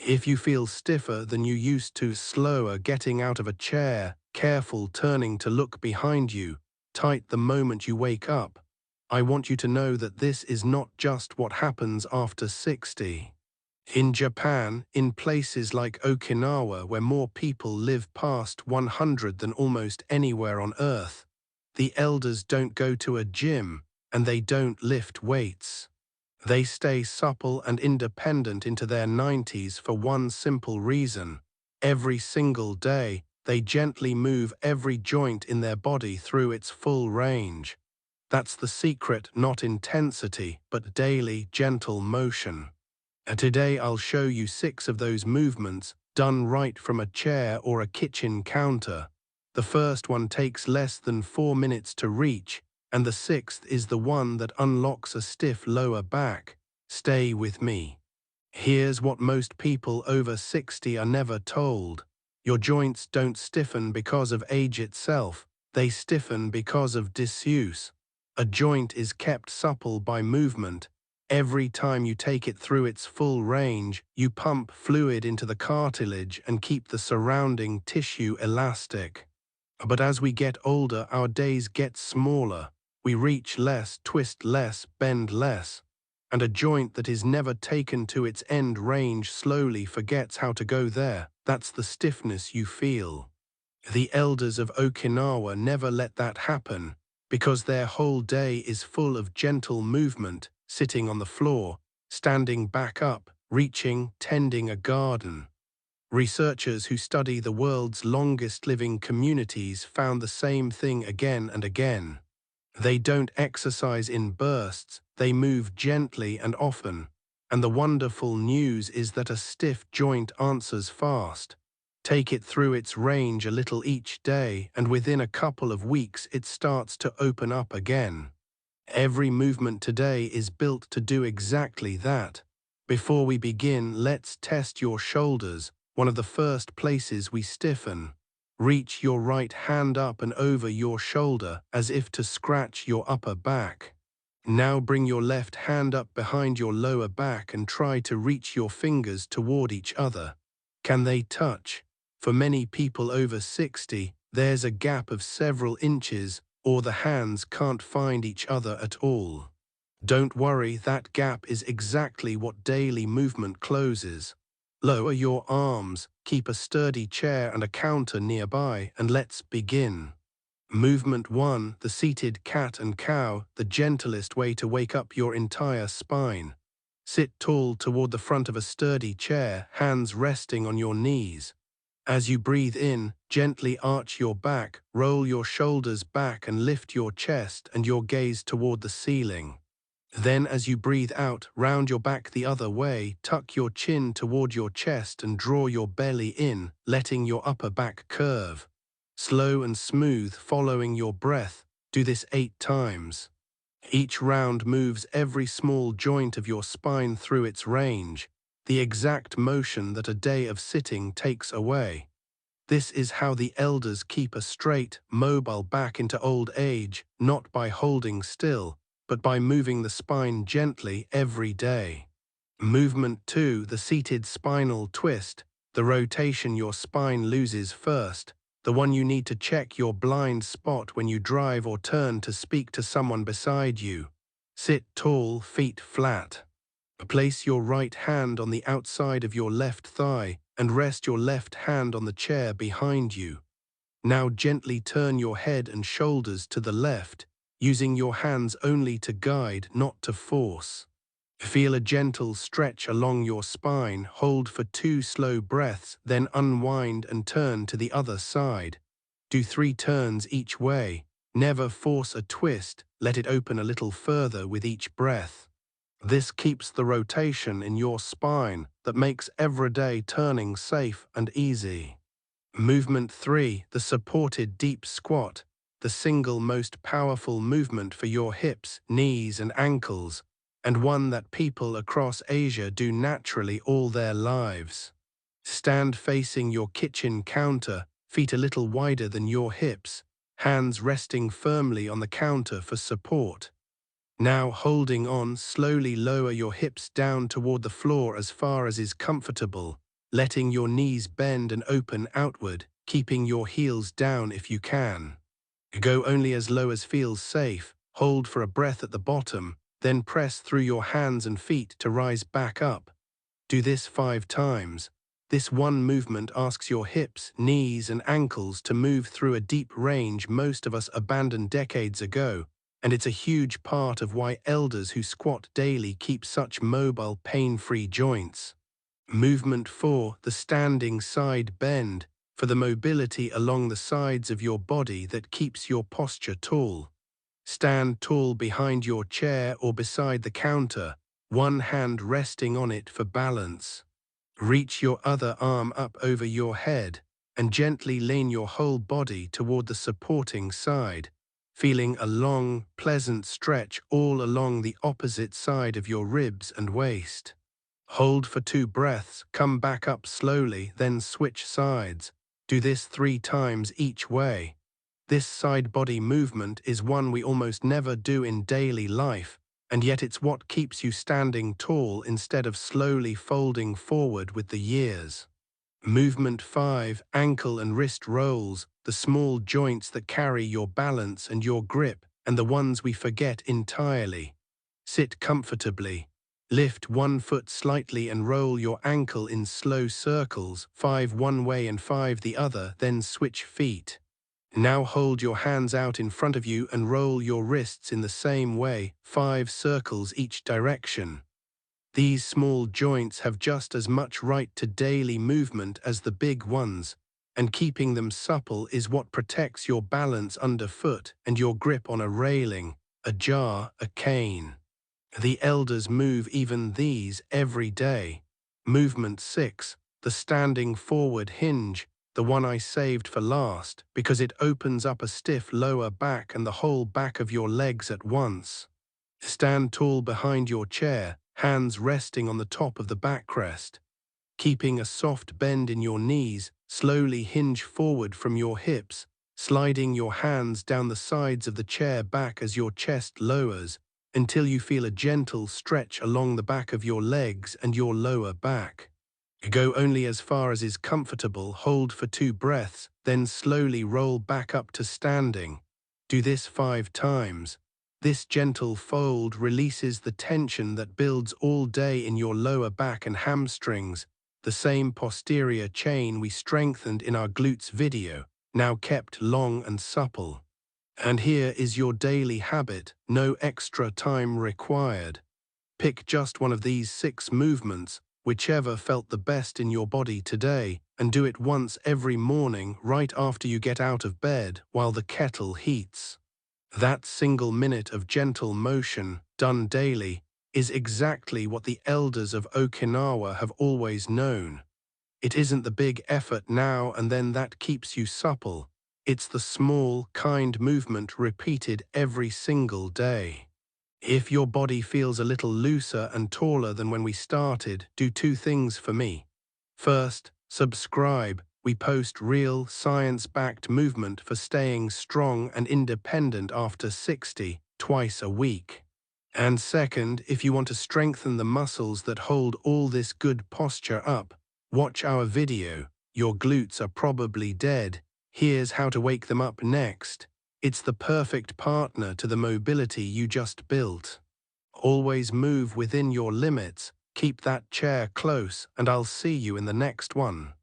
If you feel stiffer than you used to, slower getting out of a chair, careful turning to look behind you, tight the moment you wake up, I want you to know that this is not just what happens after 60. In Japan, in places like Okinawa where more people live past 100 than almost anywhere on Earth, the elders don't go to a gym and they don't lift weights. They stay supple and independent into their 90s for one simple reason. Every single day, they gently move every joint in their body through its full range. That's the secret, not intensity, but daily, gentle motion. And today I'll show you 6 of those movements, done right from a chair or a kitchen counter. The first one takes less than 4 minutes to reach, and the 6th is the one that unlocks a stiff lower back. Stay with me. Here's what most people over 60 are never told. Your joints don't stiffen because of age itself, they stiffen because of disuse. A joint is kept supple by movement. Every time you take it through its full range, you pump fluid into the cartilage and keep the surrounding tissue elastic. But as we get older, our days get smaller. We reach less, twist less, bend less. And a joint that is never taken to its end range slowly forgets how to go there. That's the stiffness you feel. The elders of Okinawa never let that happen, because their whole day is full of gentle movement, sitting on the floor, standing back up, reaching, tending a garden. Researchers who study the world's longest living communities found the same thing again and again. They don't exercise in bursts, they move gently and often. And the wonderful news is that a stiff joint answers fast. Take it through its range a little each day, and within a couple of weeks it starts to open up again. Every movement today is built to do exactly that. Before we begin, let's test your shoulders, one of the first places we stiffen. Reach your right hand up and over your shoulder as if to scratch your upper back. Now bring your left hand up behind your lower back and try to reach your fingers toward each other. Can they touch? For many people over 60, there's a gap of several inches, or the hands can't find each other at all. Don't worry, that gap is exactly what daily movement closes. Lower your arms, keep a sturdy chair and a counter nearby, and let's begin. Movement 1, the seated cat and cow, the gentlest way to wake up your entire spine. Sit tall toward the front of a sturdy chair, hands resting on your knees. As you breathe in, gently arch your back, roll your shoulders back and lift your chest and your gaze toward the ceiling. Then as you breathe out, round your back the other way, tuck your chin toward your chest and draw your belly in, letting your upper back curve. Slow and smooth, following your breath, do this 8 times. Each round moves every small joint of your spine through its range, the exact motion that a day of sitting takes away. This is how the elders keep a straight, mobile back into old age, not by holding still, but by moving the spine gently every day. Movement 2, the seated spinal twist, the rotation your spine loses first, the one you need to check your blind spot when you drive or turn to speak to someone beside you. Sit tall, feet flat. Place your right hand on the outside of your left thigh and rest your left hand on the chair behind you. Now gently turn your head and shoulders to the left, using your hands only to guide, not to force. Feel a gentle stretch along your spine, hold for 2 slow breaths, then unwind and turn to the other side. Do 3 turns each way. Never force a twist, let it open a little further with each breath. This keeps the rotation in your spine that makes everyday turning safe and easy. Movement 3, the supported deep squat, the single most powerful movement for your hips, knees and ankles, and one that people across Asia do naturally all their lives. Stand facing your kitchen counter, feet a little wider than your hips, hands resting firmly on the counter for support. Now holding on, slowly lower your hips down toward the floor as far as is comfortable. letting your knees bend and open outward, keeping your heels down if you can. Go only as low as feels safe, hold for a breath at the bottom, then press through your hands and feet to rise back up. Do this 5 times. This one movement asks your hips, knees, and ankles to move through a deep range most of us abandoned decades ago, and it's a huge part of why elders who squat daily keep such mobile, pain-free joints. Movement 4, the standing side bend, for the mobility along the sides of your body that keeps your posture tall. Stand tall behind your chair or beside the counter, one hand resting on it for balance. Reach your other arm up over your head and gently lean your whole body toward the supporting side, feeling a long, pleasant stretch all along the opposite side of your ribs and waist. Hold for 2 breaths, come back up slowly, then switch sides. Do this 3 times each way. This side body movement is one we almost never do in daily life, and yet it's what keeps you standing tall instead of slowly folding forward with the years. Movement 5, ankle and wrist rolls, the small joints that carry your balance and your grip, and the ones we forget entirely. Sit comfortably. Lift one foot slightly and roll your ankle in slow circles, 5 one way and 5 the other, then switch feet. Now hold your hands out in front of you and roll your wrists in the same way, 5 circles each direction. These small joints have just as much right to daily movement as the big ones, and keeping them supple is what protects your balance underfoot and your grip on a railing, a jar, a cane. The elders move even these every day. Movement 6, the standing forward hinge, the one I saved for last because it opens up a stiff lower back and the whole back of your legs at once. Stand tall behind your chair, hands resting on the top of the backrest. Keeping a soft bend in your knees, slowly hinge forward from your hips, sliding your hands down the sides of the chair back as your chest lowers, until you feel a gentle stretch along the back of your legs and your lower back. Go only as far as is comfortable, hold for 2 breaths, then slowly roll back up to standing. Do this 5 times. This gentle fold releases the tension that builds all day in your lower back and hamstrings, the same posterior chain we strengthened in our glutes video, now kept long and supple. And here is your daily habit, no extra time required. Pick just one of these 6 movements, whichever felt the best in your body today, and do it once every morning right after you get out of bed while the kettle heats. That single minute of gentle motion, done daily, is exactly what the elders of Okinawa have always known. It isn't the big effort now and then that keeps you supple. It's the small, kind movement repeated every single day. If your body feels a little looser and taller than when we started, do 2 things for me. First, subscribe. We post real, science-backed movement for staying strong and independent after 60, twice a week. And second, if you want to strengthen the muscles that hold all this good posture up, watch our video. Your glutes are probably dead. Here's how to wake them up next. It's the perfect partner to the mobility you just built. Always move within your limits, keep that chair close, and I'll see you in the next one.